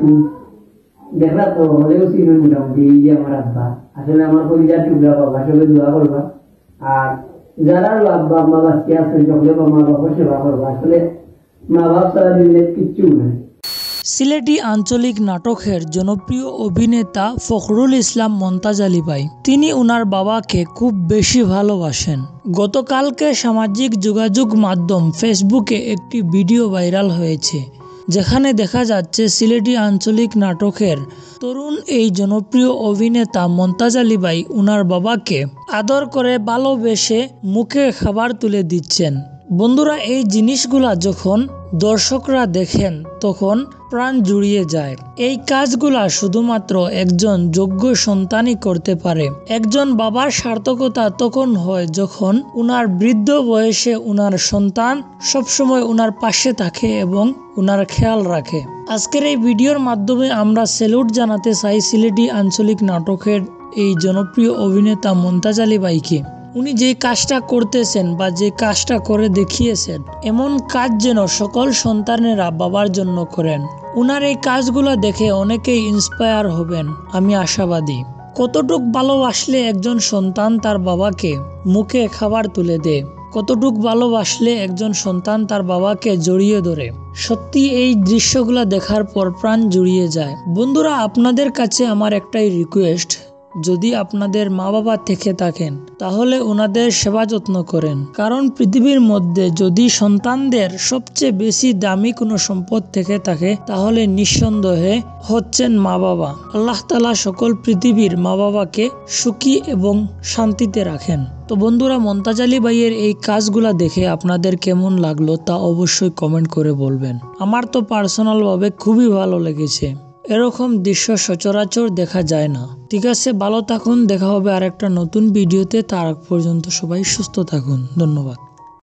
খুব দেখলা তো হলেও চিনেন মোটামুটি এই আমার আব্বা। আসলে আমার পরিবার টুকরা বাবা, সবাই দোয়া করবা। আর যারা আব্বা আম্মা বাচ্চা আছে সকলে মা বাবার সেবা করবা। আসলে মা বাপ ছাড়া দিলে কিচ্ছু নাই। সিলেটি আঞ্চলিক নাটকের জনপ্রিয় অভিনেতা ফখরুল ইসলাম মন্তাজ আলী ভাই, তিনি ওনার বাবাকে খুব বেশি ভালোবাসেন। গতকালকে সামাজিক যোগাযোগ মাধ্যম ফেসবুকে একটি ভিডিও ভাইরাল হয়েছে, যেখানে দেখা যাচ্ছে সিলেটি আঞ্চলিক নাটকের তরুণ এই জনপ্রিয় অভিনেতা মন্তাজ আলী ভাই ওনার বাবাকে আদর করে ভালোবেসে মুখে খাবার তুলে দিচ্ছেন। বন্ধুরা, এই জিনিসগুলা যখন দর্শকরা দেখেন তখন প্রাণ জুড়িয়ে যায়। এই কাজগুলা শুধুমাত্র একজন যোগ্য সন্তানই করতে পারে। একজন বাবার সার্থকতা তখন হয় যখন উনার বৃদ্ধ বয়সে উনার সন্তান সবসময় উনার পাশে থাকে এবং উনার খেয়াল রাখে। আজকের এই ভিডিওর মাধ্যমে আমরা স্যালুট জানাতে চাই সিলেটি আঞ্চলিক নাটকের এই জনপ্রিয় অভিনেতা মন্তাজ আলী ভাইকে। উনি যে কাজটা করতেছেন বা যে কাজটা করে দেখিয়েছেন, এমন কাজ যেন সকল সন্তানেরা বাবার জন্য করেন। উনার এই কাজগুলো দেখে অনেকেই ইন্সপায়ার হবেন, আমি আশাবাদী। কতটুক ভালোবাসলে একজন সন্তান তার বাবাকে মুখে খাবার তুলে দেয়, কতটুক ভালোবাসলে একজন সন্তান তার বাবাকে জড়িয়ে ধরে। সত্যি এই দৃশ্যগুলো দেখার পর প্রাণ জুড়িয়ে যায়। বন্ধুরা, আপনাদের কাছে আমার একটাই রিকোয়েস্ট, যদি আপনাদের মা বাবা থেকে থাকেন তাহলে ওনাদের সেবা যত্ন করেন। কারণ পৃথিবীর মধ্যে যদি সন্তানদের সবচেয়ে বেশি দামি কোনো সম্পদ থেকে থাকে তাহলে নিঃসন্দেহে হচ্ছেন মা বাবা। আল্লাহ তাআলা সকল পৃথিবীর মা বাবাকে সুখী এবং শান্তিতে রাখেন। তো বন্ধুরা, মন্তাজ আলী ভাইয়ের এই কাজগুলা দেখে আপনাদের কেমন লাগলো তা অবশ্যই কমেন্ট করে বলবেন। আমার তো পার্সোনালভাবে খুবই ভালো লেগেছে। এরকম দৃশ্য সচরাচর দেখা যায় না। ঠিক আছে, ভালো থাকুন, দেখা হবে আরেকটা নতুন ভিডিওতে। তার আগ পর্যন্ত সবাই সুস্থ থাকুন। ধন্যবাদ।